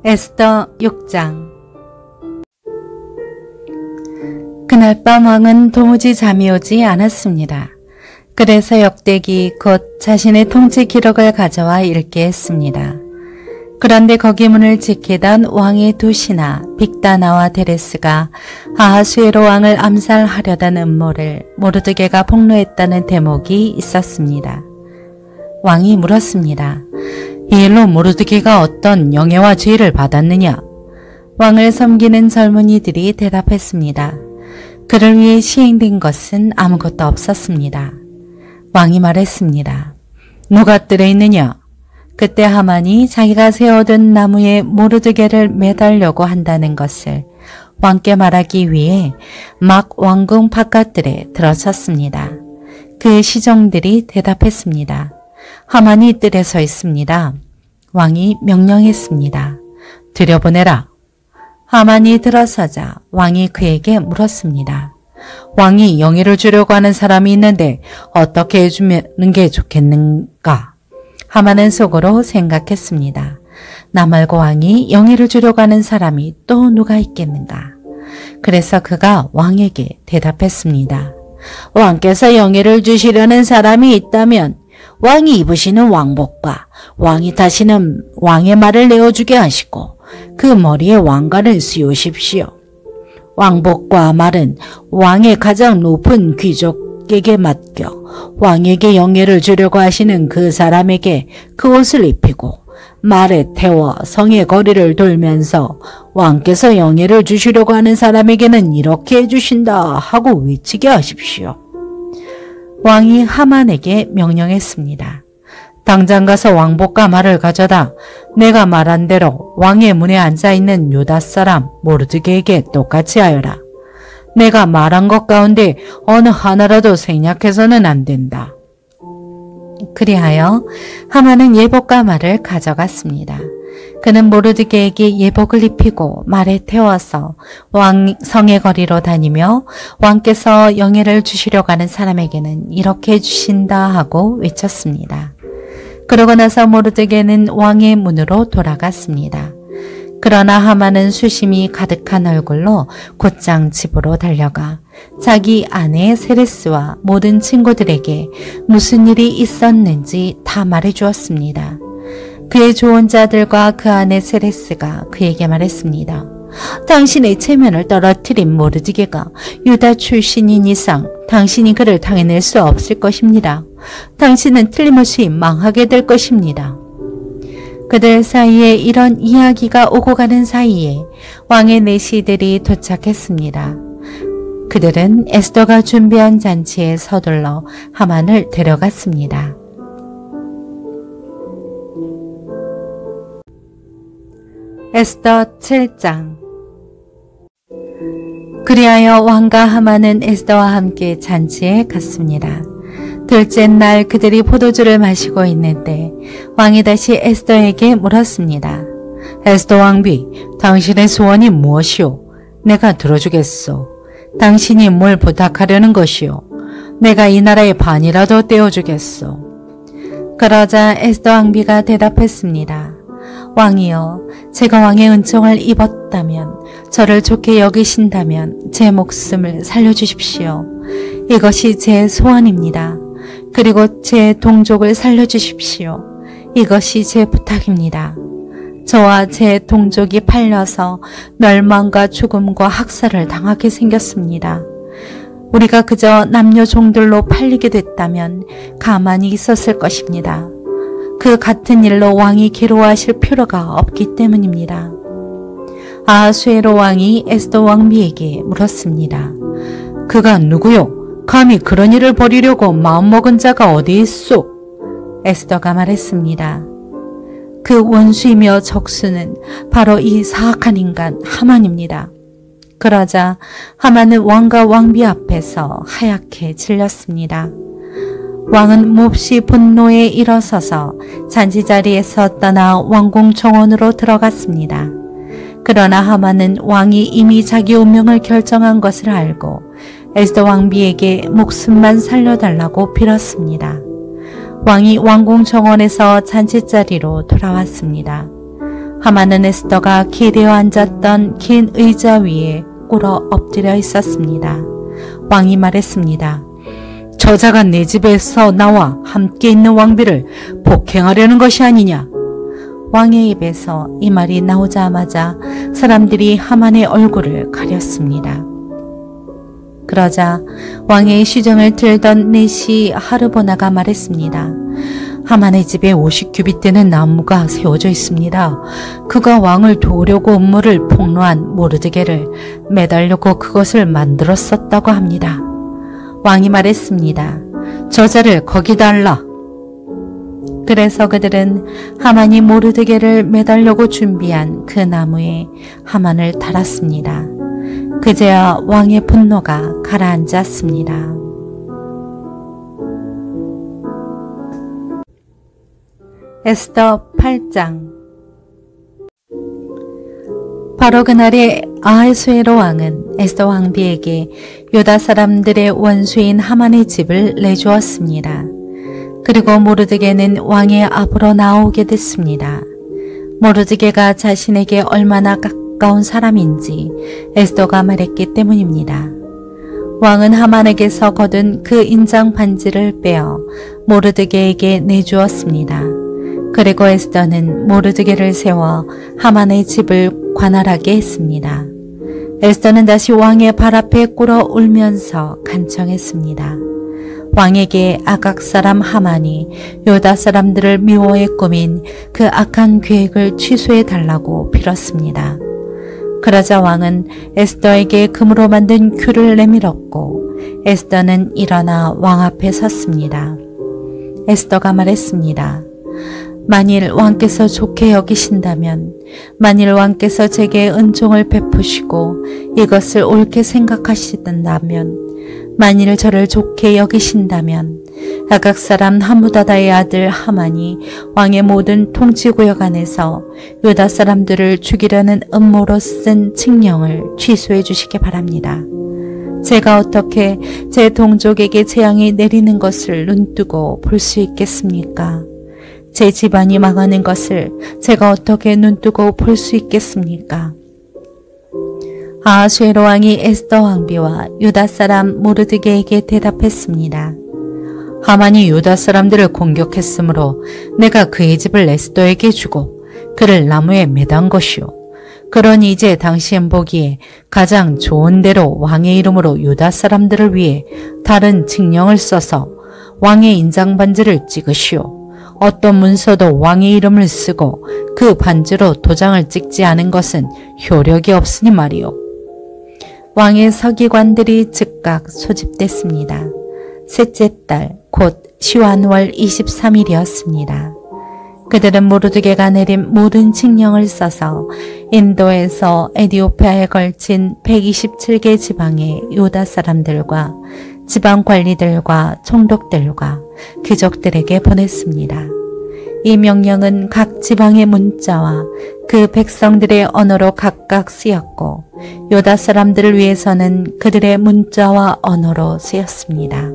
에스더 6장. 그날 밤 왕은 도무지 잠이 오지 않았습니다. 그래서 역대기 곧 자신의 통치 기록을 가져와 읽게 했습니다. 그런데 거기 문을 지키던 왕의 두 신하 빅다나와 데레스가 아하수에로 왕을 암살하려던 음모를 모르드게가 폭로했다는 대목이 있었습니다. 왕이 물었습니다. 이 일로 모르드게가 어떤 영예와 죄를 받았느냐? 왕을 섬기는 젊은이들이 대답했습니다. 그를 위해 시행된 것은 아무것도 없었습니다. 왕이 말했습니다. 누가 뜰에 있느냐? 그때 하만이 자기가 세워둔 나무에 모르드게를 매달려고 한다는 것을 왕께 말하기 위해 막 왕궁 바깥들에 들어섰습니다. 그 시종들이 대답했습니다. 하만이 뜰에 서 있습니다. 왕이 명령했습니다. 들여보내라. 하만이 들어서자 왕이 그에게 물었습니다. 왕이 영예를 주려고 하는 사람이 있는데 어떻게 해주는 게 좋겠는가? 하만은 속으로 생각했습니다. 나 말고 왕이 영예를 주려고 하는 사람이 또 누가 있겠는가? 그래서 그가 왕에게 대답했습니다. 왕께서 영예를 주시려는 사람이 있다면 왕이 입으시는 왕복과 왕이 타시는 왕의 말을 내어주게 하시고 그 머리에 왕관을 씌우십시오. 왕복과 말은 왕의 가장 높은 귀족에게 맡겨 왕에게 영예를 주려고 하시는 그 사람에게 그 옷을 입히고 말에 태워 성의 거리를 돌면서 왕께서 영예를 주시려고 하는 사람에게는 이렇게 해주신다 하고 외치게 하십시오. 왕이 하만에게 명령했습니다. 당장 가서 왕복과 말을 가져다 내가 말한 대로 왕의 문에 앉아있는 유다 사람 모르드게에게 똑같이 하여라. 내가 말한 것 가운데 어느 하나라도 생략해서는 안 된다. 그리하여 하만은 예복과 말을 가져갔습니다. 그는 모르드게에게 예복을 입히고 말에 태워서 왕 성의 거리로 다니며 왕께서 영예를 주시려고 하는 사람에게는 이렇게 해주신다 하고 외쳤습니다. 그러고 나서 모르드게는 왕의 문으로 돌아갔습니다. 그러나 하만은 수심이 가득한 얼굴로 곧장 집으로 달려가 자기 아내 세레스와 모든 친구들에게 무슨 일이 있었는지 다 말해주었습니다. 그의 조언자들과 그 아내 세레스가 그에게 말했습니다. 당신의 체면을 떨어뜨린 모르드게가 유다 출신인 이상 당신이 그를 당해낼 수 없을 것입니다. 당신은 틀림없이 망하게 될 것입니다. 그들 사이에 이런 이야기가 오고 가는 사이에 왕의 내시들이 도착했습니다. 그들은 에스더가 준비한 잔치에 서둘러 하만을 데려갔습니다. 에스더 7장. 그리하여 왕과 하만은 에스더와 함께 잔치에 갔습니다. 둘째 날 그들이 포도주를 마시고 있는데 왕이 다시 에스더에게 물었습니다. 에스더 왕비, 당신의 소원이 무엇이오? 내가 들어주겠소. 당신이 뭘 부탁하려는 것이오? 내가 이 나라의 반이라도 떼어주겠소. 그러자 에스더 왕비가 대답했습니다. 왕이여, 제가 왕의 은총을 입었다면, 저를 좋게 여기신다면 제 목숨을 살려주십시오. 이것이 제 소원입니다. 그리고 제 동족을 살려주십시오. 이것이 제 부탁입니다. 저와 제 동족이 팔려서 멸망과 죽음과 학살을 당하게 생겼습니다. 우리가 그저 남녀 종들로 팔리게 됐다면 가만히 있었을 것입니다. 그 같은 일로 왕이 괴로워하실 필요가 없기 때문입니다. 아하수에로 왕이 에스더 왕비에게 물었습니다. 그가 누구요? 감히 그런 일을 벌이려고 마음먹은 자가 어디 있소? 에스더가 말했습니다. 그 원수이며 적수는 바로 이 사악한 인간 하만입니다. 그러자 하만은 왕과 왕비 앞에서 하얗게 질렸습니다. 왕은 몹시 분노에 일어서서 잔치자리에서 떠나 왕궁 정원으로 들어갔습니다. 그러나 하만은 왕이 이미 자기 운명을 결정한 것을 알고 에스더 왕비에게 목숨만 살려달라고 빌었습니다. 왕이 왕궁 정원에서 잔치자리로 돌아왔습니다. 하만은 에스더가 기대어 앉았던 긴 의자 위에 꿇어 엎드려 있었습니다. 왕이 말했습니다. 저자가 내 집에서 나와 함께 있는 왕비를 폭행하려는 것이 아니냐. 왕의 입에서 이 말이 나오자마자 사람들이 하만의 얼굴을 가렸습니다. 그러자 왕의 시정을 들던 내시 하르보나가 말했습니다. 하만의 집에 50규빗 되는 나무가 세워져 있습니다. 그가 왕을 도우려고 음모를 폭로한 모르드게를 매달려고 그것을 만들었었다고 합니다. 왕이 말했습니다. 저자를 거기 달라. 그래서 그들은 하만이 모르드게를 매달려고 준비한 그 나무에 하만을 달았습니다. 그제야 왕의 분노가 가라앉았습니다. 에스더 8장. 바로 그날에 아하수에로 왕은 에스더 왕비에게 유다 사람들의 원수인 하만의 집을 내주었습니다. 그리고 모르드게는 왕의 앞으로 나오게 됐습니다. 모르드게가 자신에게 얼마나 가까운 사람인지 에스더가 말했기 때문입니다. 왕은 하만에게서 거둔 그 인장 반지를 빼어 모르드게에게 내주었습니다. 그리고 에스더는 모르드게를 세워 하만의 집을 관할하게 했습니다. 에스더는 다시 왕의 발 앞에 꿇어 울면서 간청했습니다. 왕에게 아각 사람 하만이 유다 사람들을 미워해 꾸민 그 악한 계획을 취소해 달라고 빌었습니다. 그러자 왕은 에스더에게 금으로 만든 큐를 내밀었고 에스더는 일어나 왕 앞에 섰습니다. 에스더가 말했습니다. 만일 왕께서 좋게 여기신다면, 만일 왕께서 제게 은총을 베푸시고 이것을 옳게 생각하시던다면, 만일 저를 좋게 여기신다면 아각 사람 하무다다의 아들 하만이 왕의 모든 통치구역 안에서 유다 사람들을 죽이려는 음모로 쓴 칙령을 취소해 주시기 바랍니다. 제가 어떻게 제 동족에게 재앙이 내리는 것을 눈뜨고 볼 수 있겠습니까? 제 집안이 망하는 것을 제가 어떻게 눈뜨고 볼 수 있겠습니까? 아하수에로 왕이 에스더 왕비와 유다 사람 모르드게에게 대답했습니다. 하만이 유다 사람들을 공격했으므로 내가 그의 집을 에스더에게 주고 그를 나무에 매단 것이요. 그러니 이제 당신 보기에 가장 좋은 대로 왕의 이름으로 유다 사람들을 위해 다른 칙령을 써서 왕의 인장 반지를 찍으시오. 어떤 문서도 왕의 이름을 쓰고 그 반지로 도장을 찍지 않은 것은 효력이 없으니 말이오. 왕의 서기관들이 즉각 소집됐습니다. 셋째 달 곧 시완월 23일이었습니다. 그들은 모르드게가 내린 모든 칙령을 써서 인도에서 에디오피아에 걸친 127개 지방의 유다 사람들과 지방 관리들과 총독들과 귀족들에게 보냈습니다. 이 명령은 각 지방의 문자와 그 백성들의 언어로 각각 쓰였고 유다 사람들을 위해서는 그들의 문자와 언어로 쓰였습니다.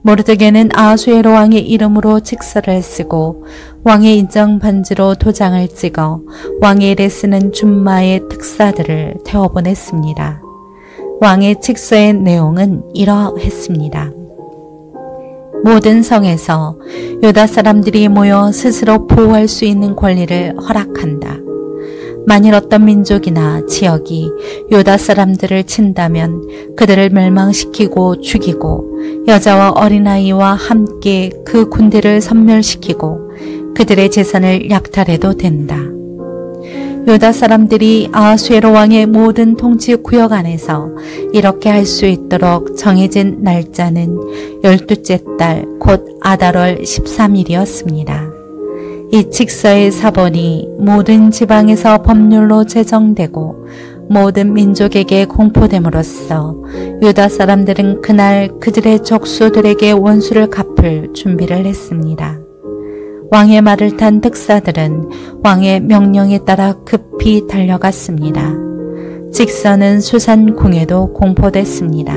모르드게는 아하수에로 왕의 이름으로 칙서를 쓰고 왕의 인장 반지로 도장을 찍어 왕의 일에 쓰는 준마의 특사들을 태워보냈습니다. 왕의 칙서의 내용은 이러했습니다. 모든 성에서 유다 사람들이 모여 스스로 보호할 수 있는 권리를 허락한다. 만일 어떤 민족이나 지역이 유다 사람들을 친다면 그들을 멸망시키고 죽이고 여자와 어린아이와 함께 그 군대를 섬멸시키고 그들의 재산을 약탈해도 된다. 유다 사람들이 아하수에로 왕의 모든 통치 구역 안에서 이렇게 할 수 있도록 정해진 날짜는 12째 달 곧 아달월 13일이었습니다. 이 칙서의 사본이 모든 지방에서 법률로 제정되고 모든 민족에게 공포됨으로써 유다 사람들은 그날 그들의 족수들에게 원수를 갚을 준비를 했습니다. 왕의 말을 탄 특사들은 왕의 명령에 따라 급히 달려갔습니다. 직서는 수산궁에도 공포됐습니다.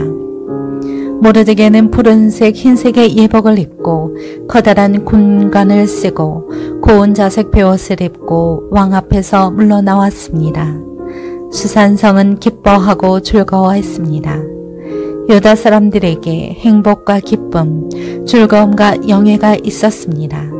모르드게는 푸른색 흰색의 예복을 입고 커다란 군관을 쓰고 고운 자색 베옷을 입고 왕 앞에서 물러나왔습니다. 수산성은 기뻐하고 즐거워했습니다. 유다 사람들에게 행복과 기쁨, 즐거움과 영예가 있었습니다.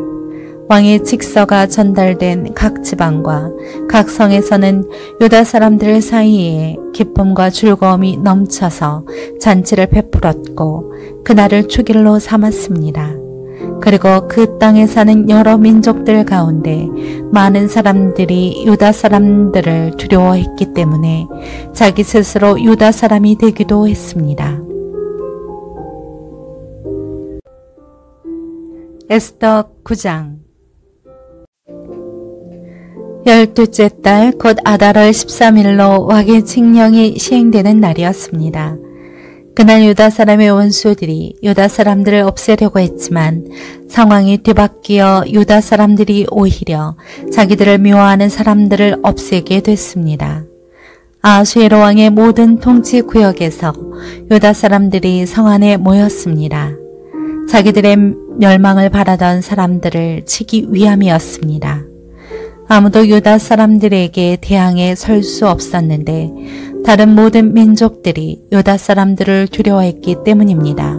왕의 직서가 전달된 각 지방과 각 성에서는 유다 사람들 사이에 기쁨과 즐거움이 넘쳐서 잔치를 베풀었고 그날을 축일로 삼았습니다. 그리고 그 땅에 사는 여러 민족들 가운데 많은 사람들이 유다 사람들을 두려워했기 때문에 자기 스스로 유다 사람이 되기도 했습니다. 에스더 9장 12째 달 곧 아달월 13일로 왕의 칙령이 시행되는 날이었습니다. 그날 유다 사람의 원수들이 유다 사람들을 없애려고 했지만 상황이 뒤바뀌어 유다 사람들이 오히려 자기들을 미워하는 사람들을 없애게 됐습니다. 아하수에로 왕의 모든 통치 구역에서 유다 사람들이 성 안에 모였습니다. 자기들의 멸망을 바라던 사람들을 치기 위함이었습니다. 아무도 유다 사람들에게 대항해 설 수 없었는데 다른 모든 민족들이 유다 사람들을 두려워했기 때문입니다.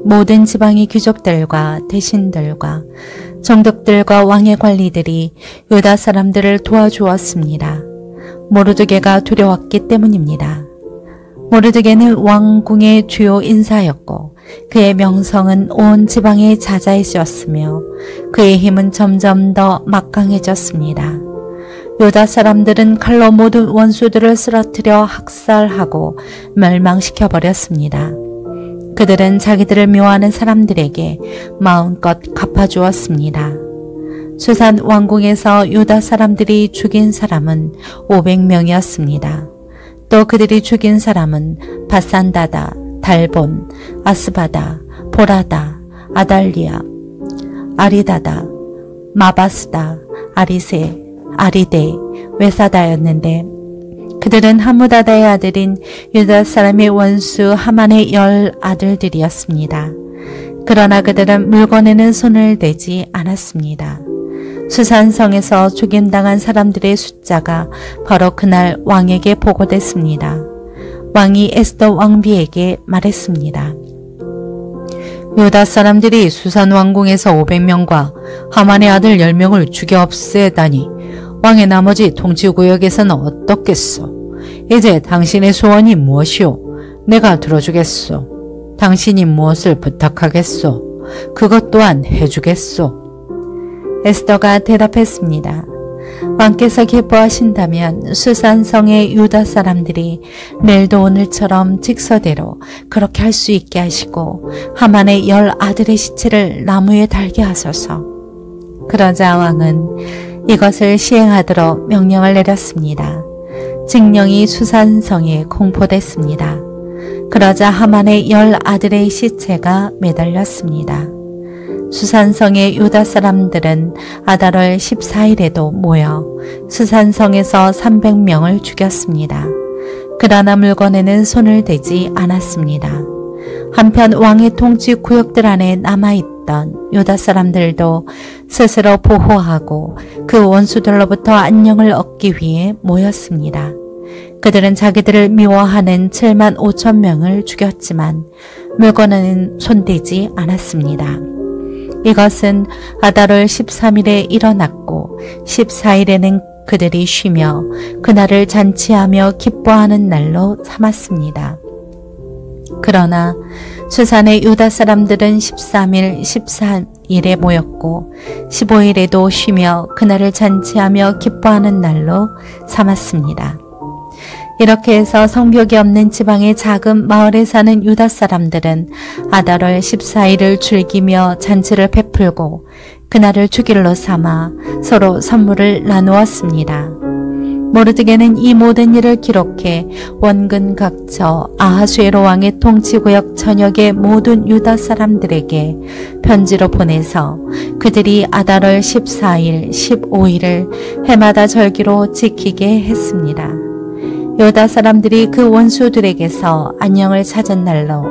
모든 지방의 귀족들과 대신들과 정독들과 왕의 관리들이 유다 사람들을 도와주었습니다. 모르드게가 두려웠기 때문입니다. 모르드게는 왕궁의 주요 인사였고 그의 명성은 온 지방에 자자해졌으며 그의 힘은 점점 더 막강해졌습니다. 유다 사람들은 칼로 모든 원수들을 쓰러뜨려 학살하고 멸망시켜버렸습니다. 그들은 자기들을 미워하는 사람들에게 마음껏 갚아주었습니다. 수산 왕궁에서 유다 사람들이 죽인 사람은 500명이었습니다. 또 그들이 죽인 사람은 바산다다, 달본, 아스바다, 보라다, 아달리아, 아리다다, 마바스다, 아리세, 아리데, 외사다였는데 그들은 하무다다의 아들인 유다 사람의 원수 하만의 10 아들들이었습니다. 그러나 그들은 물건에는 손을 대지 않았습니다. 수산성에서 죽임당한 사람들의 숫자가 바로 그날 왕에게 보고됐습니다. 왕이 에스더 왕비에게 말했습니다. 유다 사람들이 수산 왕궁에서 500명과 하만의 아들 10명을 죽여 없애다니 왕의 나머지 통치구역에서는 어떻겠소? 이제 당신의 소원이 무엇이오? 내가 들어주겠소. 당신이 무엇을 부탁하겠소? 그것 또한 해주겠소. 에스더가 대답했습니다. 왕께서 기뻐하신다면 수산성의 유다 사람들이 내일도 오늘처럼 직서대로 그렇게 할 수 있게 하시고 하만의 10 아들의 시체를 나무에 달게 하소서. 그러자 왕은 이것을 시행하도록 명령을 내렸습니다. 칙령이 수산성에 공포됐습니다. 그러자 하만의 10 아들의 시체가 매달렸습니다. 수산성의 유다 사람들은 아달월 14일에도 모여 수산성에서 300명을 죽였습니다. 그러나 물건에는 손을 대지 않았습니다. 한편 왕의 통치 구역들 안에 남아있던 유다 사람들도 스스로 보호하고 그 원수들로부터 안녕을 얻기 위해 모였습니다. 그들은 자기들을 미워하는 7만 5천 명을 죽였지만 물건에는 손대지 않았습니다. 이것은 아달월 13일에 일어났고 14일에는 그들이 쉬며 그날을 잔치하며 기뻐하는 날로 삼았습니다. 그러나 수산의 유다 사람들은 13일, 14일에 모였고 15일에도 쉬며 그날을 잔치하며 기뻐하는 날로 삼았습니다. 이렇게 해서 성벽이 없는 지방의 작은 마을에 사는 유다 사람들은 아달월 14일을 즐기며 잔치를 베풀고 그날을 주길로 삼아 서로 선물을 나누었습니다. 모르드게는 이 모든 일을 기록해 원근 각처 아하수에로 왕의 통치구역 전역의 모든 유다 사람들에게 편지로 보내서 그들이 아달월 14일, 15일을 해마다 절기로 지키게 했습니다. 유다 사람들이 그 원수들에게서 안녕을 찾은 날로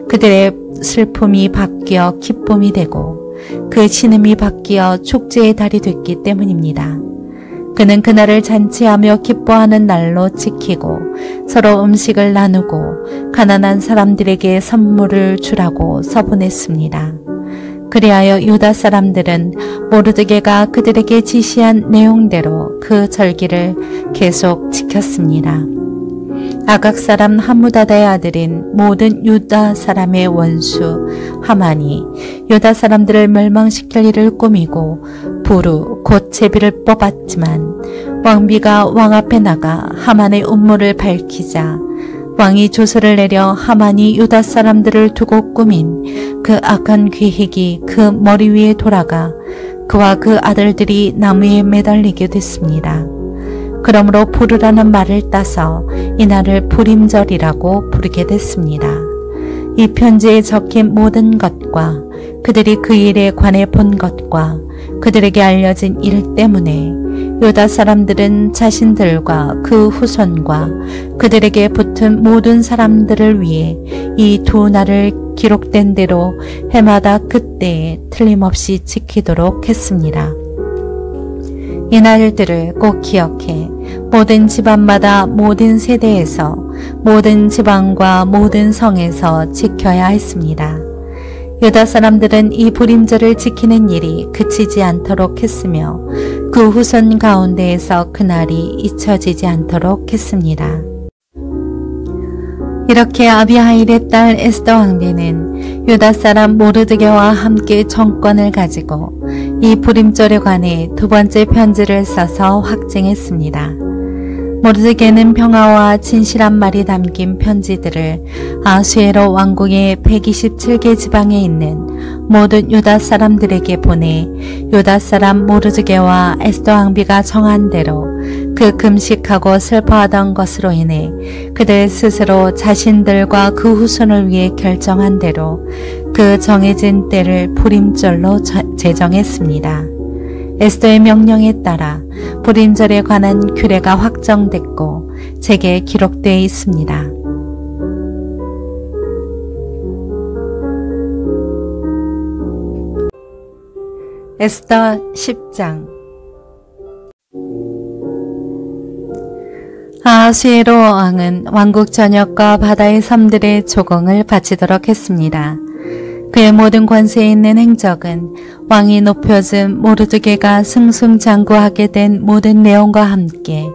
그들의 슬픔이 바뀌어 기쁨이 되고 그 신음이 바뀌어 축제의 달이 됐기 때문입니다. 그는 그날을 잔치하며 기뻐하는 날로 지키고 서로 음식을 나누고 가난한 사람들에게 선물을 주라고 서분했습니다. 그리하여 유다 사람들은 모르드게가 그들에게 지시한 내용대로 그 절기를 계속 지켰습니다. 아각 사람 하무다다의 아들인 모든 유다 사람의 원수 하만이 유다 사람들을 멸망시킬 일을 꾸미고 부루 곧 제비를 뽑았지만 왕비가 왕 앞에 나가 하만의 음모를 밝히자 왕이 조서를 내려 하만이 유다 사람들을 두고 꾸민 그 악한 계획이 그 머리 위에 돌아가 그와 그 아들들이 나무에 매달리게 됐습니다. 그러므로 부르라는 말을 따서 이날을 부림절이라고 부르게 됐습니다. 이 편지에 적힌 모든 것과 그들이 그 일에 관해 본 것과 그들에게 알려진 일 때문에 유다 사람들은 자신들과 그 후손과 그들에게 붙은 모든 사람들을 위해 이 두 날을 기록된 대로 해마다 그때에 틀림없이 지키도록 했습니다. 이 날들을 꼭 기억해 모든 집안마다 모든 세대에서 모든 지방과 모든 성에서 지켜야 했습니다. 유다 사람들은 이 부림절을 지키는 일이 그치지 않도록 했으며 그 후손 가운데에서 그날이 잊혀지지 않도록 했습니다. 이렇게 아비하일의 딸 에스더 왕비는 유다 사람 모르드게와 함께 정권을 가지고 이 부림절에 관해 두 번째 편지를 써서 확증했습니다. 모르드게는 평화와 진실한 말이 담긴 편지들을 아수에로 왕국의 127개 지방에 있는 모든 유다 사람들에게 보내 유다 사람 모르드게와 에스더 왕비가 정한 대로 그 금식하고 슬퍼하던 것으로 인해 그들 스스로 자신들과 그 후손을 위해 결정한 대로 그 정해진 때를 부림절로 제정했습니다. 에스더의 명령에 따라 부림절에 관한 규례가 확정됐고 책에 기록되어 있습니다. 에스더 10장. 아하수에로 왕은 왕국 전역과 바다의 섬들의 조공을 바치도록 했습니다. 그의 모든 권세에 있는 행적은 왕이 높여준 모르드게가 승승장구하게 된 모든 내용과 함께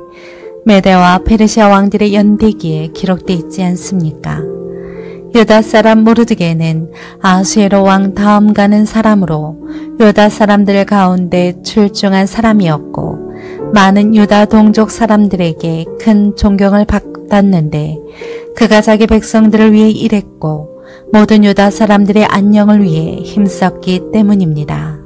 메대와 페르시아 왕들의 연대기에 기록되어 있지 않습니까? 유다 사람 모르드게는 아수에로 왕 다음 가는 사람으로 유다 사람들 가운데 출중한 사람이었고 많은 유다 동족 사람들에게 큰 존경을 받았는데 그가 자기 백성들을 위해 일했고 모든 유다 사람들의 안녕을 위해 힘썼기 때문입니다.